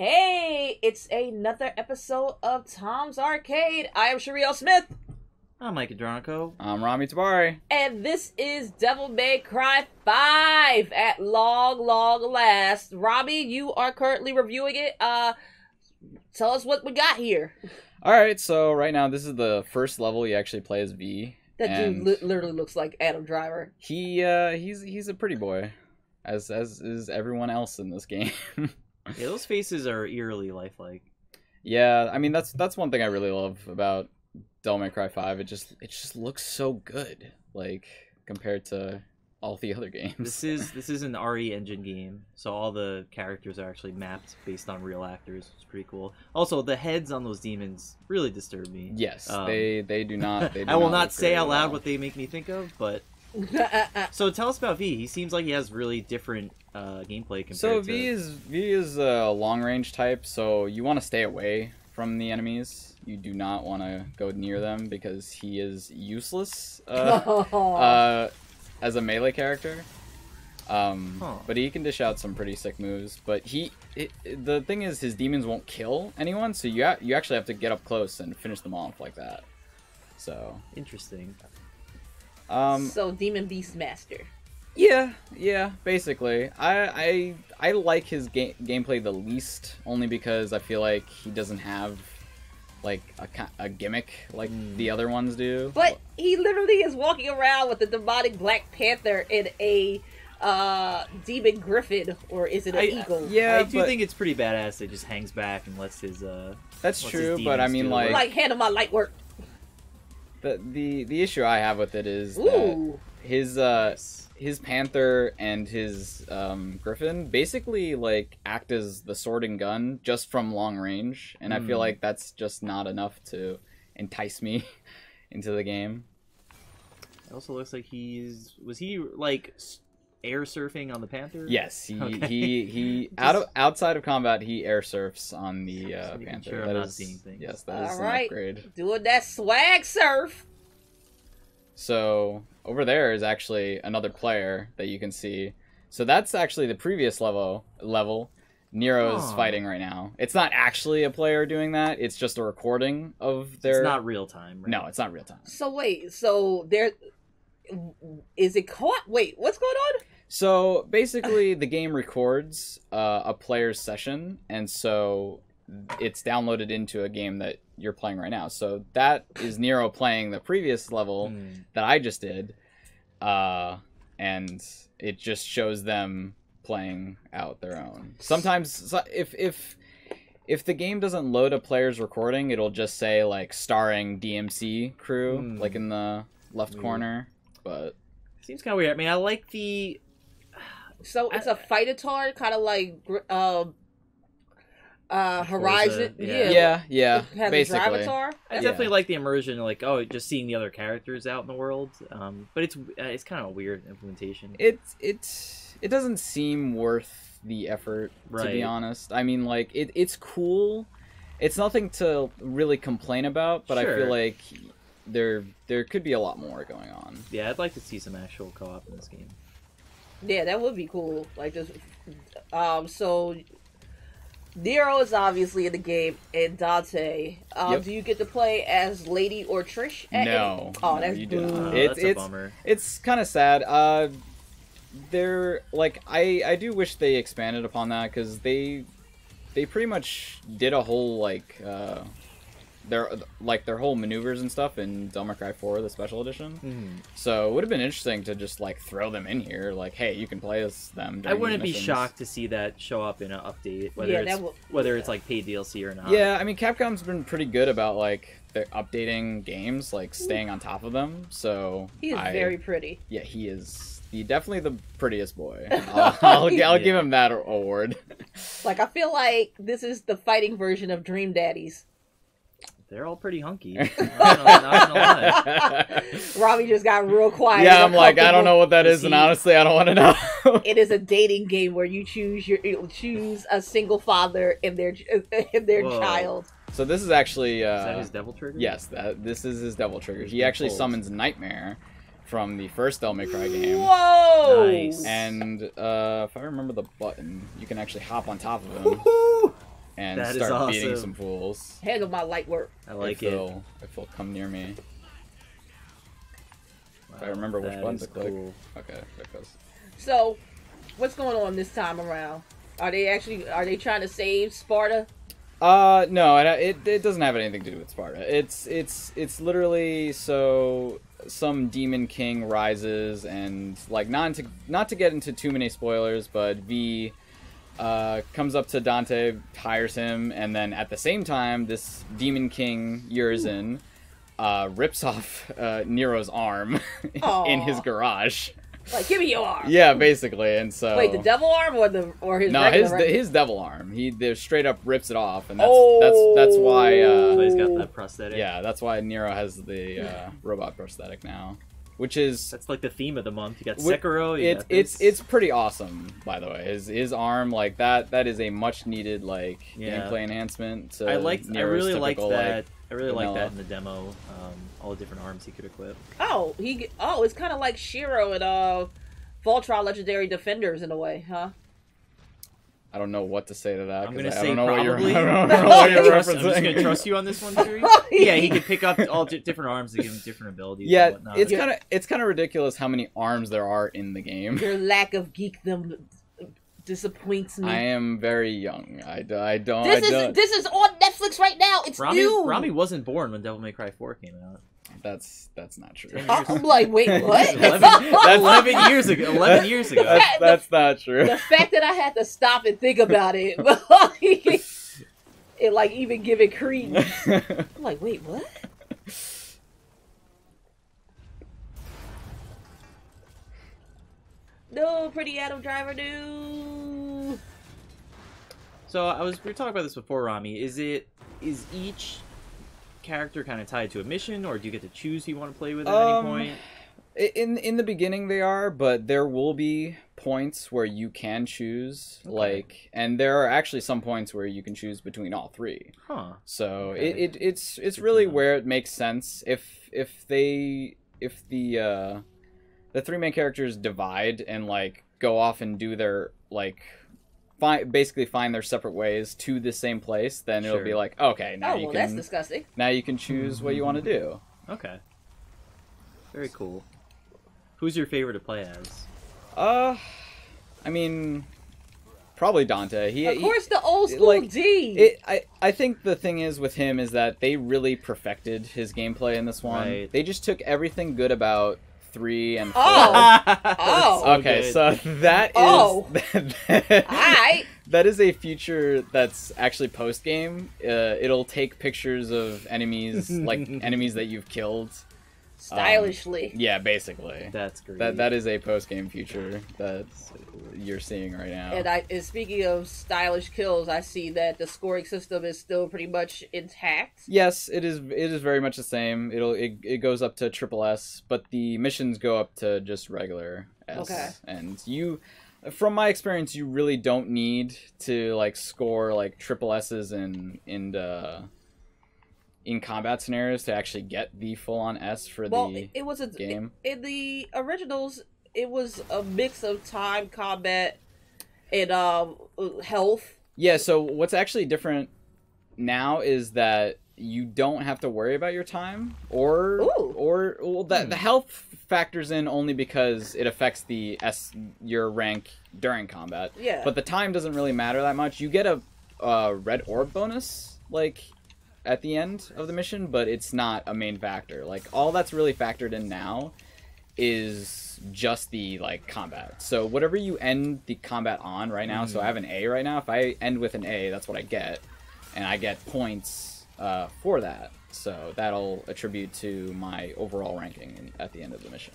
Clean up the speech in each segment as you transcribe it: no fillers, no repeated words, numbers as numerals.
Hey, it's another episode of Tom's Arcade. I am Shariel Smith. I'm Mike Adronico. I'm Rami Tabari. And this is Devil May Cry 5 at long last. Robbie, you are currently reviewing it. Tell us what we got here. Alright, so right now this is the first level you actually play as V. That dude literally looks like Adam Driver. He's a pretty boy. As is everyone else in this game. Yeah, those faces are eerily lifelike. Yeah, I mean that's one thing I really love about Devil May Cry 5. It just looks so good, like compared to all the other games. This is an RE Engine game, so all the characters are actually mapped based on real actors. It's pretty cool. Also, the heads on those demons really disturb me. Yes, they do not. They do I will not not say out loud well. what they make me think of, but. So tell us about V. He seems like he has really different gameplay compared So to... V is a long range type, so you want to stay away from the enemies. You do not want to go near them because he is useless as a melee character. But he can dish out some pretty sick moves. But the thing is, his demons won't kill anyone, so you actually have to get up close and finish them off like that. So interesting. So Demon Beast Master. Yeah, basically. I like his gameplay the least, only because I feel like he doesn't have like a gimmick like the other ones do. But he literally is walking around with a demonic Black Panther and a demon griffin, or is it an eagle? Yeah, I do think it's pretty badass. It just hangs back and lets his that's true, but I mean like handle my light work. The issue I have with it is that his panther and his griffin basically like act as the sword and gun just from long range, and I feel like that's just not enough to entice me into the game. It also looks like was he like air surfing on the panther? Yes, he outside of combat he air surfs on the panther. Sure, I'm not seeing things. Yes, that is all an right, upgrade. Doing that swag surf. So over there is actually another player that you can see. So that's actually the previous level. Nero's fighting right now. It's not actually a player doing that. It's just a recording of their... It's not real time, right? No, it's not real time. So wait, so there... Is it co-op? Wait, what's going on? So basically the game records a player's session, and so it's downloaded into a game that you're playing right now. So that is Nero playing the previous level that I just did, and it just shows them playing out their own. Sometimes if the game doesn't load a player's recording, it'll just say like starring DMC crew like in the left corner. But seems kind of weird. I mean, I like the... So it's a fightathon, kind of like Horizon. Yeah. Has Basically, a I definitely like the immersion, like just seeing the other characters out in the world. But it's kind of a weird implementation. It doesn't seem worth the effort, to be honest. I mean, like it's cool. It's nothing to really complain about, but Sure. I feel like there could be a lot more going on. Yeah, I'd like to see some actual co-op in this game. Yeah, that would be cool. Like this. So Nero is obviously in the game, and Dante. Do you get to play as Lady or Trish? No. Oh, that's you do not. That's a bummer. It's kind of sad. They're like I do wish they expanded upon that, because they pretty much did a whole like their whole maneuvers and stuff in Devil May Cry 4, the special edition. So it would have been interesting to just like throw them in here, like, hey, you can play as them. I wouldn't be shocked to see that show up in an update, whether it's like paid DLC or not. Yeah, I mean, Capcom's been pretty good about like they're updating games, like staying on top of them. So he is very pretty. Yeah, he is. Definitely the prettiest boy. I'll give him that award. Like, I feel like this is the fighting version of Dream Daddies. They're all pretty hunky. Not gonna lie. Robbie just got real quiet. Yeah, I'm like, I don't know what that is, and honestly, I don't want to know. It is a dating game where you choose a single father and their child. So this is actually... is that his devil trigger? Yes, this is his devil trigger. He actually summons Nightmare from the first Devil May Cry game. Whoa! Nice. And if I remember the button, you can actually hop on top of him. and That is start beating awesome. some fools. Handle my light work. I like if it. If they'll come near me. If I Wow, remember which that button is to click. cool. Okay, there goes. So, what's going on this time around? Are they trying to save Sparta? No, it doesn't have anything to do with Sparta. It's literally so some demon king rises and like not to get into too many spoilers, but V comes up to Dante, hires him, and then at the same time this demon king Urizen rips off Nero's arm in his garage. Like, give me your arm. Yeah, basically, and so Wait, the devil arm or his no, regular his devil arm. He straight up rips it off, and that's why. So he's got that prosthetic. Yeah, that's why Nero has the robot prosthetic now, which is That's like the theme of the month. You got Sekiro. You got it's pretty awesome, by the way. His arm like that is a much needed like gameplay enhancement. To I Nero's really liked typical, that. like, I really liked vanilla. that in the demo. All the different arms he could equip. it's kind of like Shiro and Voltron Legendary Defenders in a way, huh? I don't know what to say to that. I'm gonna 'cause say I don't know probably. what you're, I don't know what you're I'm just referencing. gonna trust you on this one, Siri. Yeah, he could pick up all different arms to give him different abilities. Yeah, and whatnot. it's kind of ridiculous how many arms there are in the game. Your lack of geekdom disappoints me. I am very young. I don't. This is on Netflix right now. It's new. Rami wasn't born when Devil May Cry 4 came out. That's not true. I'm like, wait, what? 11 years ago. 11 years ago. That's not true. The fact that I had to stop and think about it, it like even give it credence. I'm like, wait, what? No, pretty Adam Driver, no. So we were talking about this before, Rami. Is each character kind of tied to a mission, or do you get to choose who you want to play with at any point? In the beginning they are, but there will be points where you can choose, and there are actually some points where you can choose between all three. Huh. So Okay. it's really where it makes sense. If the three main characters divide and like go off and do their like basically find their separate ways to the same place, then it'll be like, okay, now you can. That's disgusting. Now you can choose what you want to do. Okay. Very cool. Who's your favorite to play as? I mean, probably Dante. Of course, the old school D. I think the thing is with him is that they really perfected his gameplay in this one. Right. They just took everything good about 3 and 4. Okay, so that is Alright. that is a feature that's actually post game. It'll take pictures of enemies, like enemies that you've killed. Stylishly. Yeah, basically. That's great. That is a post game feature that you're seeing right now. And speaking of stylish kills, I see that the scoring system is still pretty much intact. Yes, it is. It is very much the same. It goes up to triple S, but the missions go up to just regular S. Okay. And from my experience, you really don't need to like score like triple S's in combat scenarios to actually get the full on S for the it was game. In the originals, it was a mix of time, combat, and health. Yeah, so what's actually different now is that you don't have to worry about your time or the health factors in only because it affects your rank during combat. Yeah. But the time doesn't really matter that much. You get a red orb bonus like at the end of the mission, but it's not a main factor. Like all that's really factored in now is just the like combat. So whatever you end the combat on right now, so I have an A right now. If I end with an A, that's what I get, and I get points for that. So that'll attribute to my overall ranking at the end of the mission.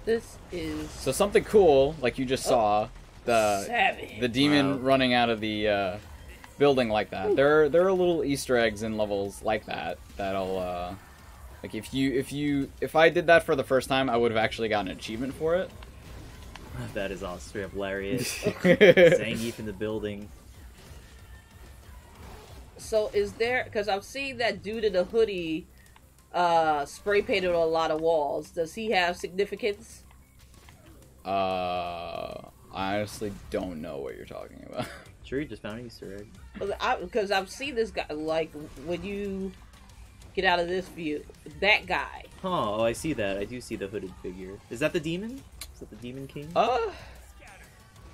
This is So something cool, like you just saw, the demon running out of the building like that. There are little Easter eggs in levels like that that'll like if I did that for the first time, I would have actually gotten an achievement for it. That is awesome. We have Lariat, Zangief in the building. So is there, because I've seen that dude in the hoodie spray painted on a lot of walls. Does he have significance? I honestly don't know what you're talking about. Sure, you just found an Easter egg. Because I've seen this guy, like, when you get out of this view, that guy. Huh, oh, I see that. I do see the hooded figure. Is that the demon? Is that the Demon King?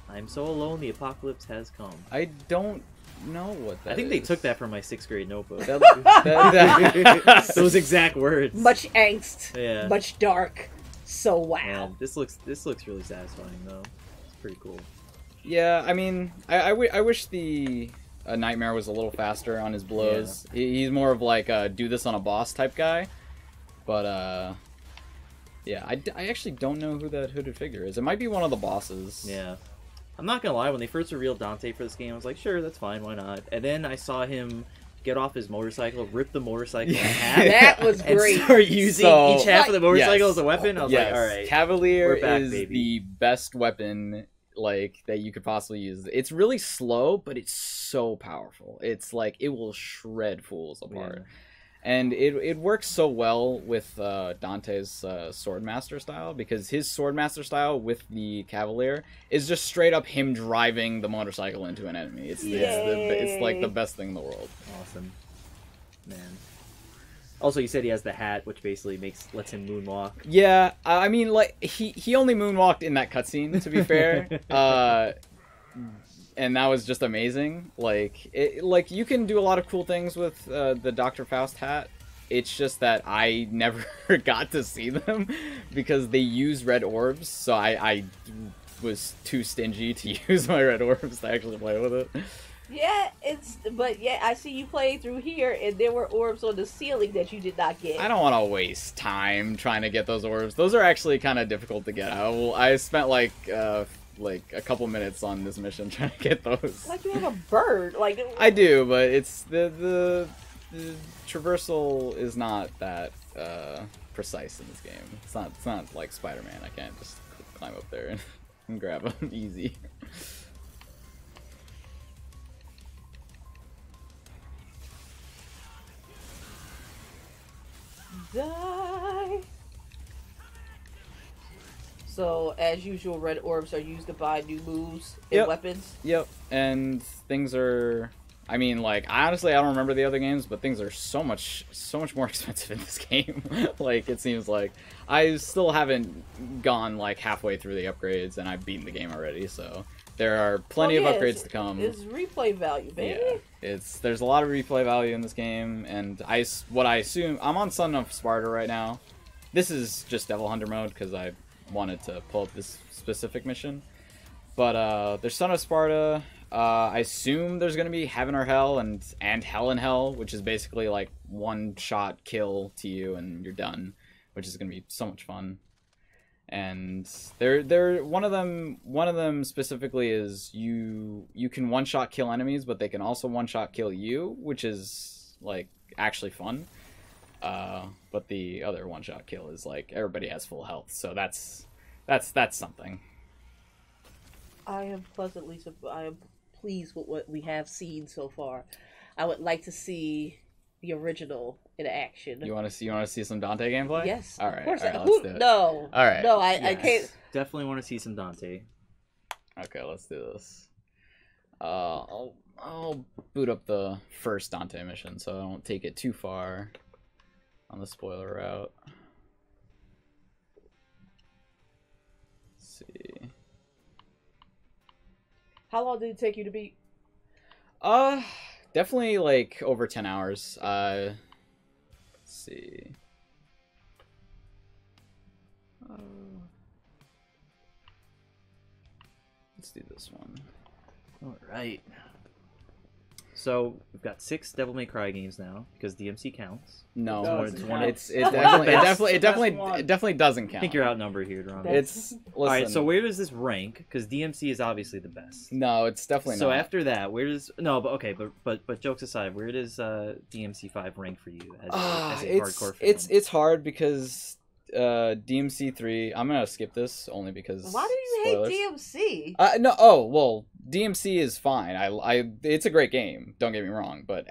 I'm so alone, the apocalypse has come. I don't know what that is. I think they took that from my 6th grade notebook. That- Those exact words. Much angst. Yeah. Much dark. So wow. Man, this looks really satisfying though. It's pretty cool. Yeah, I mean, I wish the Nightmare was a little faster on his blows. Yeah. He's more of like a do this on a boss type guy. But, yeah, I actually don't know who that hooded figure is. It might be one of the bosses. Yeah. I'm not gonna lie, when they first revealed Dante for this game, I was like, sure, that's fine, why not? And then I saw him get off his motorcycle, rip the motorcycle in half. That was And great. start using each half of the motorcycle yes. as a weapon. I was like, alright. Cavalier we're back, is baby. the best weapon like that you could possibly use. It's really slow, but it's so powerful. It's like it will shred fools apart. Yeah. And it works so well with Dante's Swordmaster style, because his Swordmaster style with the Cavalier is just straight up him driving the motorcycle into an enemy. It's like the best thing in the world. Awesome. Man. Also, you said he has the hat, which basically lets him moonwalk. Yeah, I mean, like he only moonwalked in that cutscene, to be fair. And that was just amazing. Like you can do a lot of cool things with the Dr. Faust hat. It's just that I never got to see them because they use red orbs, so I was too stingy to use my red orbs to actually play with it. Yeah, but I see you playing through here, and there were orbs on the ceiling that you did not get. I don't want to waste time trying to get those orbs. Those are actually kind of difficult to get. I spent like a couple minutes on this mission trying to get those. Like you have a bird. Like I do, but it's the traversal is not that precise in this game. It's not like Spider-Man. I can't just climb up there and grab them easy. Die. So, as usual, red orbs are used to buy new moves and weapons. Yep, and things are... I mean, like, honestly, I don't remember the other games, but things are so much more expensive in this game. Like, it seems like I still haven't gone, like, halfway through the upgrades, and I've beaten the game already, so there are plenty of upgrades to come. It's replay value, baby. Yeah, there's a lot of replay value in this game, and what I assume... I'm on Son of Sparta right now. This is just Devil Hunter mode, because I wanted to pull up this specific mission. But there's Son of Sparta. I assume there's gonna be Heaven or Hell and Hell in Hell, which is basically like one-shot kill to you and you're done, which is gonna be so much fun. And they're one of them specifically is you can one-shot kill enemies, but they can also one-shot kill you, which is like actually fun. But the other one-shot kill is like everybody has full health, so that's something. I am pleased with what we have seen so far. I would like to see the original in action. You want to see some Dante gameplay? Yes. All right. Of course. Let's do it. No. All right. No, I can't. Definitely want to see some Dante. Okay, let's do this. I'll boot up the first Dante mission so I don't take it too far on the spoiler route. Let's see. How long did it take you to beat? Definitely like over 10 hours. Let's see. Let's do this one. All right. So we've got 6 Devil May Cry games now because DMC counts. No, it's it definitely doesn't count. I think you're outnumbered here, Ron. Listen, all right. So where does this rank? Because DMC is obviously the best. No, it's definitely so not. So after that, where does but jokes aside, where does DMC 5 rank for you as a hardcore fan? It's hard because DMC 3. I'm gonna skip this only because. Why do you hate DMC? No. Oh well, DMC is fine. It's a great game. Don't get me wrong, but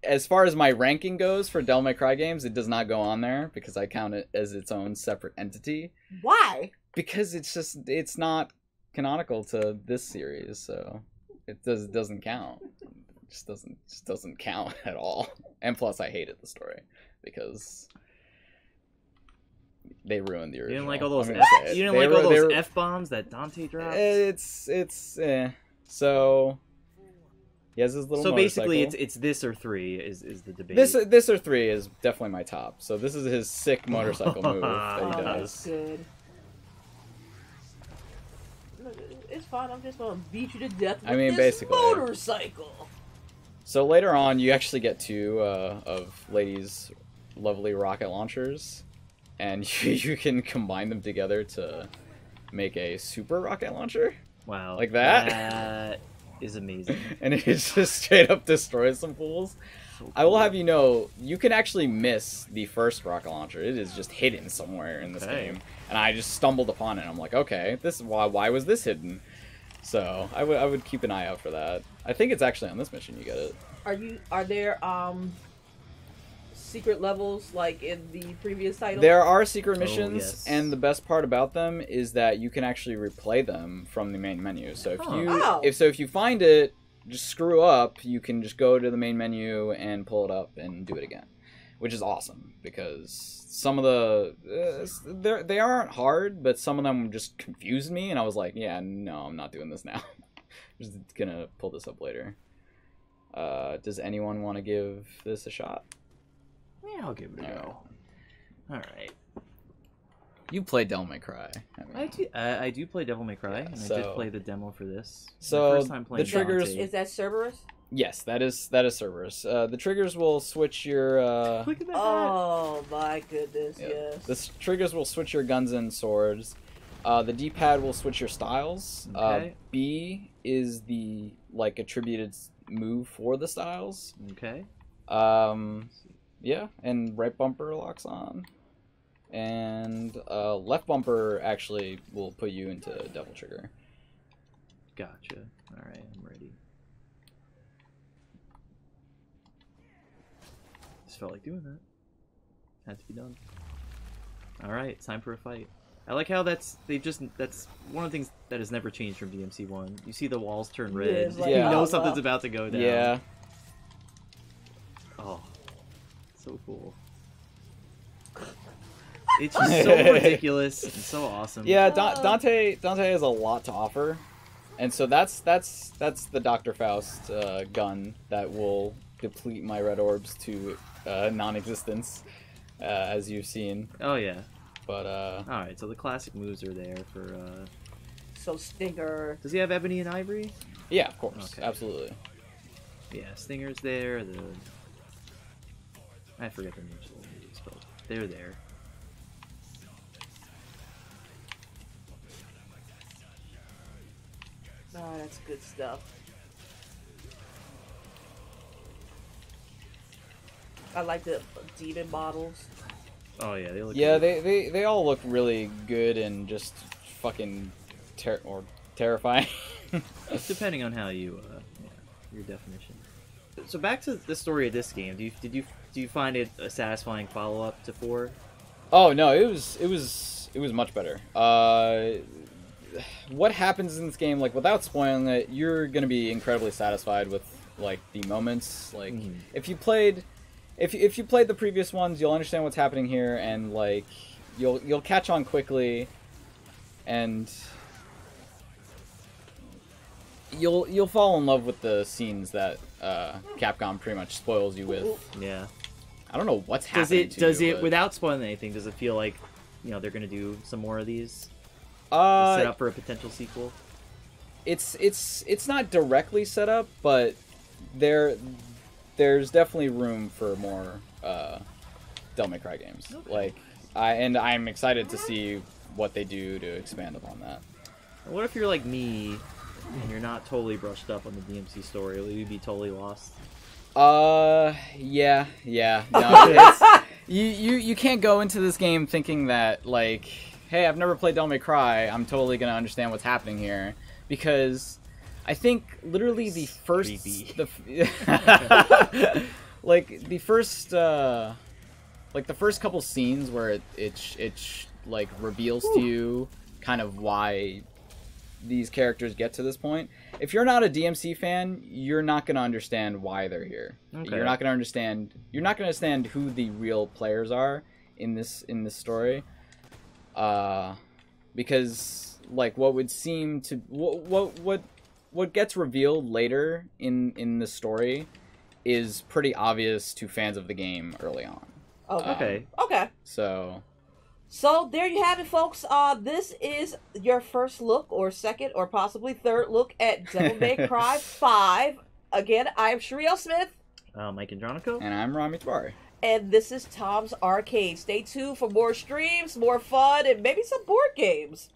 as far as my ranking goes for Devil May Cry games, it does not go on there because I count it as its own separate entity. Why? Because it's not canonical to this series, so it doesn't count. It just doesn't count at all. And plus, I hated the story because they ruined the original. You didn't like all those F-bombs that Dante dropped? So he has his little. So basically, motorcycle. it's this or 3 is the debate. This or 3 is definitely my top. So this is his sick motorcycle move that he does. That's good. It's fine. I'm just gonna beat you to death with this basically. motorcycle. So later on, you actually get 2 of Lady's lovely rocket launchers, and you can combine them together to make a super rocket launcher. Wow. Like that? That is amazing. And it just straight up destroys some fools. So cool. I will have you know, you can actually miss the first rocket launcher. It is just hidden somewhere in this game. And I just stumbled upon it. I'm like, okay, this is why was this hidden? So I would keep an eye out for that. I think it's actually on this mission you get it. Are there secret levels like in the previous title? There are secret missions, yes. And the best part about them is that you can actually replay them from the main menu. So if you find it, just screw up, you can just go to the main menu and pull it up and do it again, which is awesome because some of the they aren't hard, but some of them just confused me, and I was like, yeah, no, I'm not doing this now. I'm just gonna pull this up later. Does anyone want to give this a shot? Yeah, I'll give it a go. All right. You play Devil May Cry. I do play Devil May Cry, and I did play the demo for this. So my first time playing the triggers Dante. Is that Cerberus? Yes, that is Cerberus. The triggers will switch your. Look at that! Oh my goodness! Yeah. Yes. The triggers will switch your guns and swords. The D-pad will switch your styles. Okay. B is the attributed move for the styles. Okay. Yeah, and right bumper locks on. And left bumper actually will put you into Devil Trigger. Gotcha. Alright, I'm ready. Just felt like doing that. Had to be done. Alright, time for a fight. I like how that's one of the things that has never changed from DMC 1. You see the walls turn red. Yeah, You know something's about to go down. Yeah. Oh. So cool. It's just so ridiculous and so awesome. Yeah, Dante has a lot to offer, and so that's the Dr. Faust gun that will deplete my red orbs to non-existence, as you've seen. Oh yeah. But all right, so the classic moves are there for. So Stinger. Does he have Ebony and Ivory? Yeah, of course, okay. Absolutely. Yeah, Stinger's there. I forget the names of the movies, but they're there. Oh, that's good stuff. I like the demon models. Oh yeah, they look. Yeah, good. they all look really good and just fucking terrifying. Depending on how you, your definition. So back to the story of this game. Do you find it a satisfying follow up to 4? Oh no, it was much better. What happens in this game, without spoiling it, you're gonna be incredibly satisfied with the moments. If you played the previous ones, you'll understand what's happening here, and you'll catch on quickly, and you'll fall in love with the scenes that Capcom pretty much spoils you with. Yeah. I don't know what's happening. Does it without spoiling anything? Does it feel like they're gonna do some more of these? Set up for a potential sequel. It's not directly set up, but there's definitely room for more Devil May Cry games. Okay. I'm excited to see what they do to expand upon that. What if you're like me and you're not totally brushed up on the DMC story? Will you be totally lost? Yeah. No, you can't go into this game thinking that hey, I've never played Devil May Cry, I'm totally gonna understand what's happening here, because I think literally the first the first couple scenes where it reveals to you kind of why these characters get to this point. If you're not a DMC fan, you're not going to understand why they're here. Okay. You're not going to understand who the real players are in this story. Because like what would seem to what gets revealed later in the story is pretty obvious to fans of the game early on. Okay. So there you have it, folks. This is your first look, or second, or possibly third look at Devil May Cry 5. Again, I am Shriel Smith. Mike Andronico. And I'm Rami Tabari. And this is Tom's Arcade. Stay tuned for more streams, more fun, and maybe some board games.